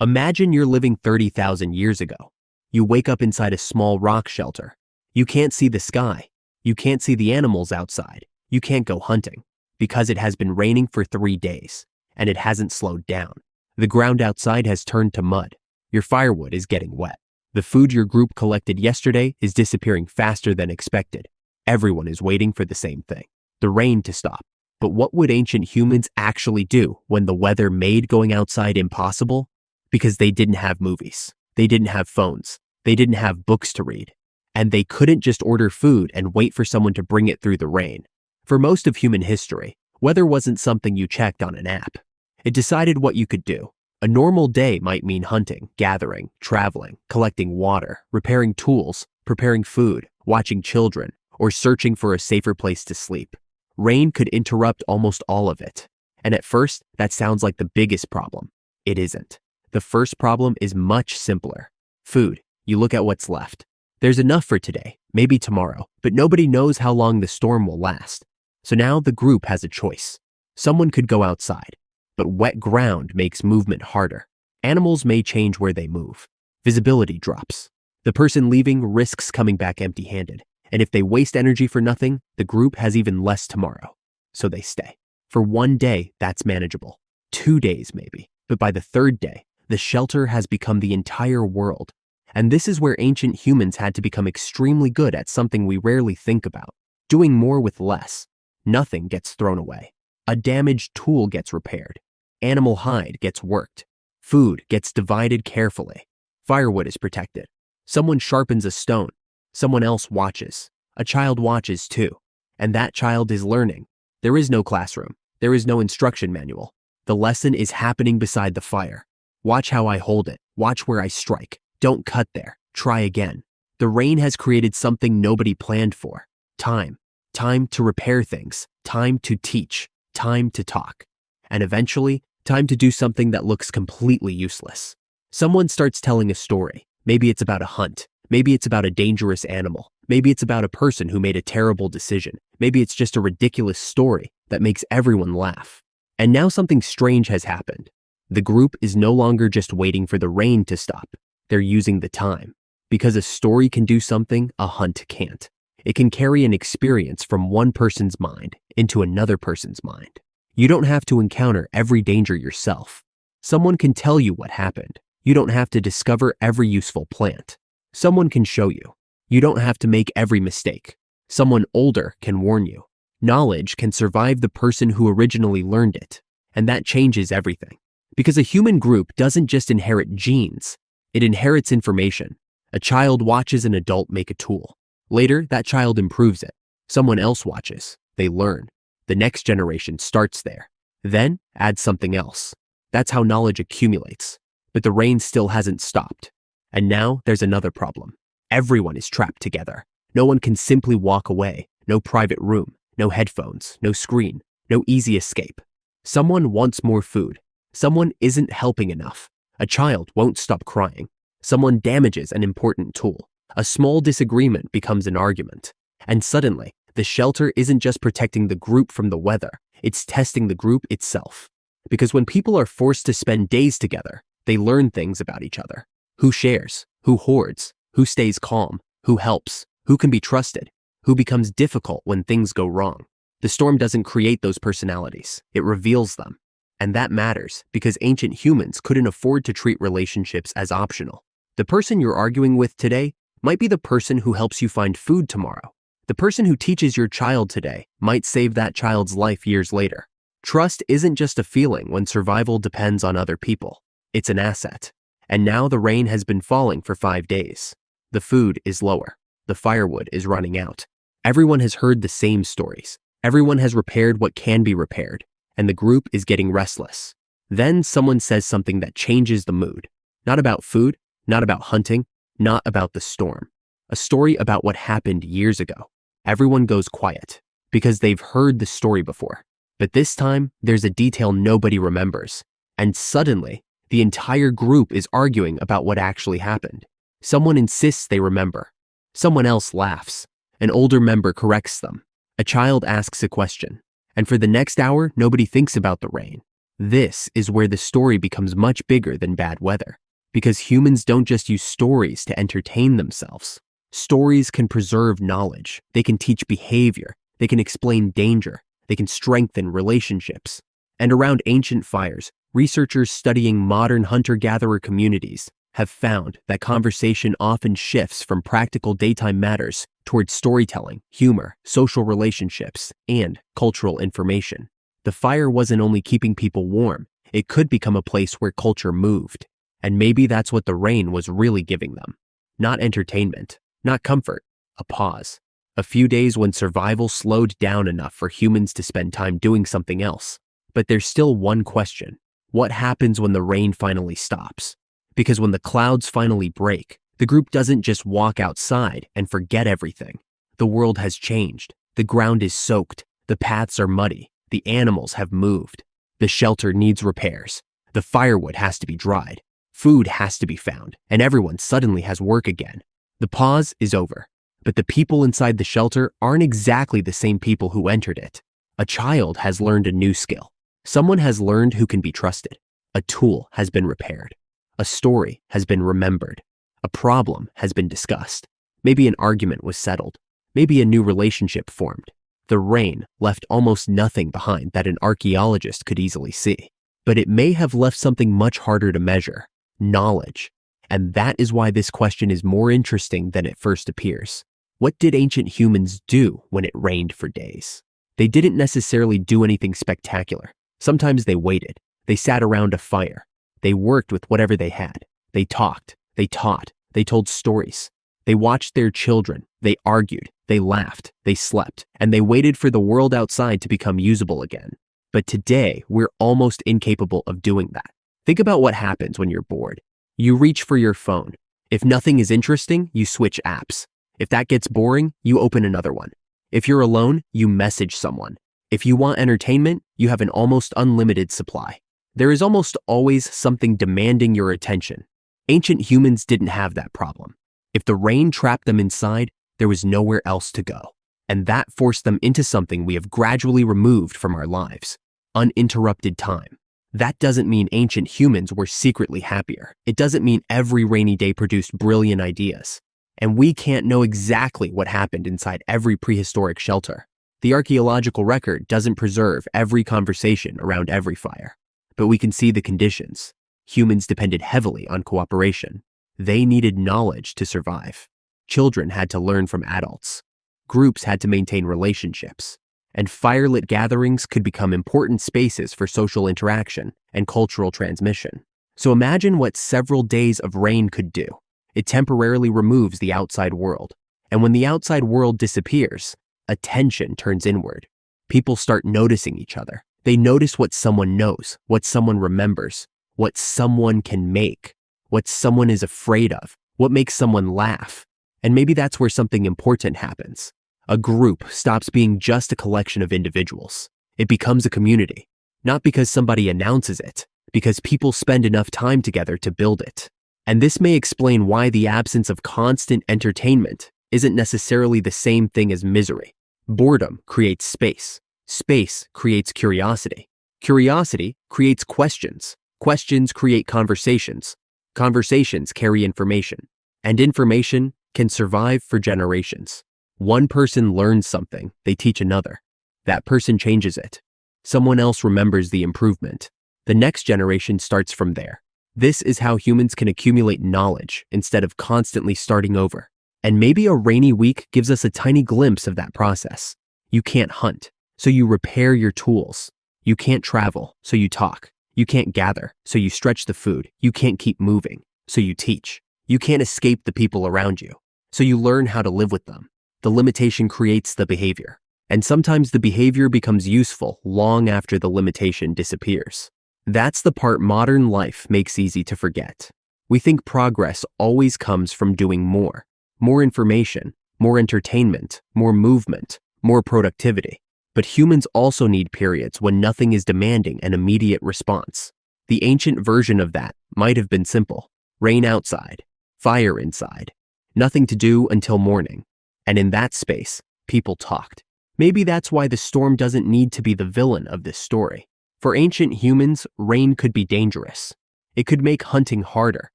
Imagine you're living 30,000 years ago. You wake up inside a small rock shelter. You can't see the sky. You can't see the animals outside. You can't go hunting because it has been raining for 3 days and it hasn't slowed down. The ground outside has turned to mud. Your firewood is getting wet. The food your group collected yesterday is disappearing faster than expected. Everyone is waiting for the same thing, the rain to stop. But what would ancient humans actually do when the weather made going outside impossible? Because they didn't have movies. They didn't have phones. They didn't have books to read. And they couldn't just order food and wait for someone to bring it through the rain. For most of human history, weather wasn't something you checked on an app. It decided what you could do. A normal day might mean hunting, gathering, traveling, collecting water, repairing tools, preparing food, watching children, or searching for a safer place to sleep. Rain could interrupt almost all of it. And at first, that sounds like the biggest problem. It isn't. The first problem is much simpler. Food. You look at what's left. There's enough for today, maybe tomorrow, but nobody knows how long the storm will last. So now the group has a choice. Someone could go outside, but wet ground makes movement harder. Animals may change where they move. Visibility drops. The person leaving risks coming back empty-handed. And if they waste energy for nothing, the group has even less tomorrow. So they stay. For 1 day, that's manageable. 2 days maybe. But by the 3rd day, the shelter has become the entire world. And this is where ancient humans had to become extremely good at something we rarely think about. Doing more with less. Nothing gets thrown away. A damaged tool gets repaired. Animal hide gets worked. Food gets divided carefully. Firewood is protected. Someone sharpens a stone. Someone else watches. A child watches too. And that child is learning. There is no classroom. There is no instruction manual. The lesson is happening beside the fire. Watch how I hold it. Watch where I strike. Don't cut there. Try again. The rain has created something nobody planned for. Time. Time to repair things. Time to teach. Time to talk. And eventually, time to do something that looks completely useless. Someone starts telling a story. Maybe it's about a hunt. Maybe it's about a dangerous animal. Maybe it's about a person who made a terrible decision. Maybe it's just a ridiculous story that makes everyone laugh. And now something strange has happened. The group is no longer just waiting for the rain to stop. They're using the time. Because a story can do something a hunt can't. It can carry an experience from one person's mind into another person's mind. You don't have to encounter every danger yourself. Someone can tell you what happened. You don't have to discover every useful plant. Someone can show you. You don't have to make every mistake. Someone older can warn you. Knowledge can survive the person who originally learned it. And that changes everything. Because a human group doesn't just inherit genes. It inherits information. A child watches an adult make a tool. Later, that child improves it. Someone else watches. They learn. The next generation starts there. Then, add something else. That's how knowledge accumulates. But the rain still hasn't stopped. And now there's another problem. Everyone is trapped together. No one can simply walk away. No private room. No headphones. No screen. No easy escape. Someone wants more food. Someone isn't helping enough. A child won't stop crying. Someone damages an important tool. A small disagreement becomes an argument. And suddenly, the shelter isn't just protecting the group from the weather. It's testing the group itself. Because when people are forced to spend days together, they learn things about each other. Who shares? Who hoards? Who stays calm? Who helps? Who can be trusted? Who becomes difficult when things go wrong? The storm doesn't create those personalities. It reveals them. And that matters because ancient humans couldn't afford to treat relationships as optional. The person you're arguing with today might be the person who helps you find food tomorrow. The person who teaches your child today might save that child's life years later. Trust isn't just a feeling when survival depends on other people. It's an asset. And now the rain has been falling for 5 days. The food is lower. The firewood is running out. Everyone has heard the same stories. Everyone has repaired what can be repaired. And the group is getting restless. Then someone says something that changes the mood. Not about food, not about hunting, not about the storm. A story about what happened years ago. Everyone goes quiet because they've heard the story before. But this time, there's a detail nobody remembers. And suddenly, the entire group is arguing about what actually happened. Someone insists they remember. Someone else laughs. An older member corrects them. A child asks a question. And for the next hour, nobody thinks about the rain. This is where the story becomes much bigger than bad weather, because humans don't just use stories to entertain themselves. Stories can preserve knowledge, they can teach behavior, they can explain danger, they can strengthen relationships. And around ancient fires, researchers studying modern hunter-gatherer communities have found that conversation often shifts from practical daytime matters towards storytelling, humor, social relationships, and cultural information. The fire wasn't only keeping people warm, it could become a place where culture moved. And maybe that's what the rain was really giving them. Not entertainment, not comfort, a pause. A few days when survival slowed down enough for humans to spend time doing something else. But there's still one question. What happens when the rain finally stops? Because when the clouds finally break, the group doesn't just walk outside and forget everything. The world has changed. The ground is soaked. The paths are muddy. The animals have moved. The shelter needs repairs. The firewood has to be dried. Food has to be found. And everyone suddenly has work again. The pause is over. But the people inside the shelter aren't exactly the same people who entered it. A child has learned a new skill. Someone has learned who can be trusted. A tool has been repaired. A story has been remembered. A problem has been discussed. Maybe an argument was settled. Maybe a new relationship formed. The rain left almost nothing behind that an archaeologist could easily see. But it may have left something much harder to measure: knowledge. And that is why this question is more interesting than it first appears. What did ancient humans do when it rained for days? They didn't necessarily do anything spectacular. Sometimes they waited. They sat around a fire. They worked with whatever they had. They talked. They taught. They told stories. They watched their children. They argued. They laughed. They slept. And they waited for the world outside to become usable again. But today, we're almost incapable of doing that. Think about what happens when you're bored. You reach for your phone. If nothing is interesting, you switch apps. If that gets boring, you open another one. If you're alone, you message someone. If you want entertainment, you have an almost unlimited supply. There is almost always something demanding your attention. Ancient humans didn't have that problem. If the rain trapped them inside, there was nowhere else to go. And that forced them into something we have gradually removed from our lives: uninterrupted time. That doesn't mean ancient humans were secretly happier. It doesn't mean every rainy day produced brilliant ideas. And we can't know exactly what happened inside every prehistoric shelter. The archaeological record doesn't preserve every conversation around every fire. But we can see the conditions. Humans depended heavily on cooperation. They needed knowledge to survive. Children had to learn from adults. Groups had to maintain relationships. And firelit gatherings could become important spaces for social interaction and cultural transmission. So imagine what several days of rain could do. It temporarily removes the outside world. And when the outside world disappears, attention turns inward. People start noticing each other. They notice what someone knows, what someone remembers, what someone can make, what someone is afraid of, what makes someone laugh. And maybe that's where something important happens. A group stops being just a collection of individuals. It becomes a community, not because somebody announces it, because people spend enough time together to build it. And this may explain why the absence of constant entertainment isn't necessarily the same thing as misery. Boredom creates space. Space creates curiosity. Curiosity creates questions. Questions create conversations. Conversations carry information. And information can survive for generations. One person learns something, they teach another. That person changes it. Someone else remembers the improvement. The next generation starts from there. This is how humans can accumulate knowledge instead of constantly starting over. And maybe a rainy week gives us a tiny glimpse of that process. You can't hunt, so you repair your tools. You can't travel, so you talk. You can't gather, so you stretch the food. You can't keep moving, so you teach. You can't escape the people around you, so you learn how to live with them. The limitation creates the behavior. And sometimes the behavior becomes useful long after the limitation disappears. That's the part modern life makes easy to forget. We think progress always comes from doing more. More information, more entertainment, more movement, more productivity. But humans also need periods when nothing is demanding an immediate response. The ancient version of that might have been simple: rain outside, fire inside, nothing to do until morning. And in that space, people talked. Maybe that's why the storm doesn't need to be the villain of this story. For ancient humans, rain could be dangerous. It could make hunting harder.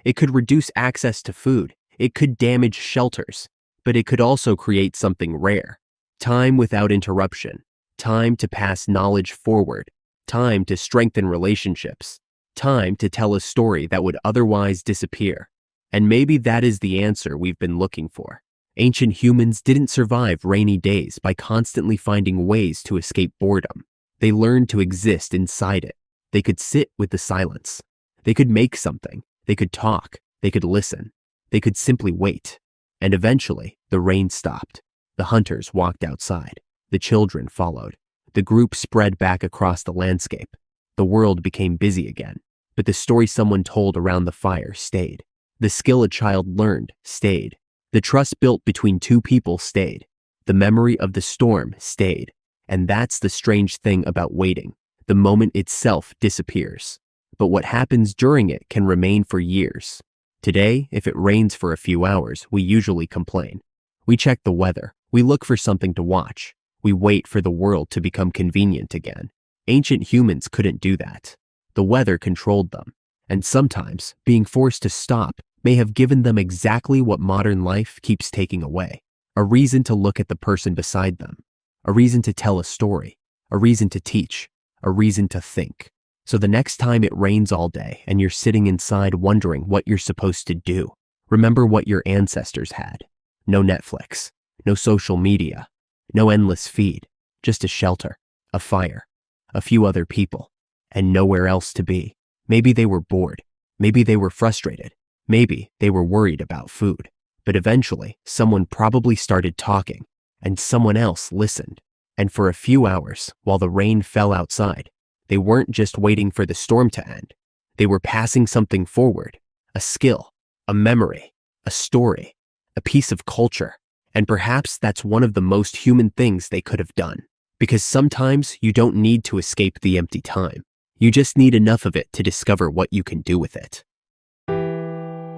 It could reduce access to food. It could damage shelters. But it could also create something rare. Time without interruption. Time to pass knowledge forward. Time to strengthen relationships. Time to tell a story that would otherwise disappear. And maybe that is the answer we've been looking for. Ancient humans didn't survive rainy days by constantly finding ways to escape boredom. They learned to exist inside it. They could sit with the silence. They could make something. They could talk. They could listen. They could simply wait. And eventually, the rain stopped. The hunters walked outside. The children followed. The group spread back across the landscape. The world became busy again. But the story someone told around the fire stayed. The skill a child learned stayed. The trust built between two people stayed. The memory of the storm stayed. And that's the strange thing about waiting. The moment itself disappears. But what happens during it can remain for years. Today, if it rains for a few hours, we usually complain. We check the weather. We look for something to watch. We wait for the world to become convenient again. Ancient humans couldn't do that. The weather controlled them. And sometimes, being forced to stop may have given them exactly what modern life keeps taking away. A reason to look at the person beside them. A reason to tell a story. A reason to teach. A reason to think. So the next time it rains all day and you're sitting inside wondering what you're supposed to do, remember what your ancestors had. No Netflix. No social media. No endless feed. Just a shelter. A fire. A few other people. And nowhere else to be. Maybe they were bored. Maybe they were frustrated. Maybe they were worried about food. But eventually, someone probably started talking, and someone else listened. And for a few hours, while the rain fell outside, they weren't just waiting for the storm to end. They were passing something forward, a skill, a memory, a story, a piece of culture. And perhaps that's one of the most human things they could have done. Because sometimes you don't need to escape the empty time. You just need enough of it to discover what you can do with it.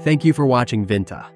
Thank you for watching Vinta.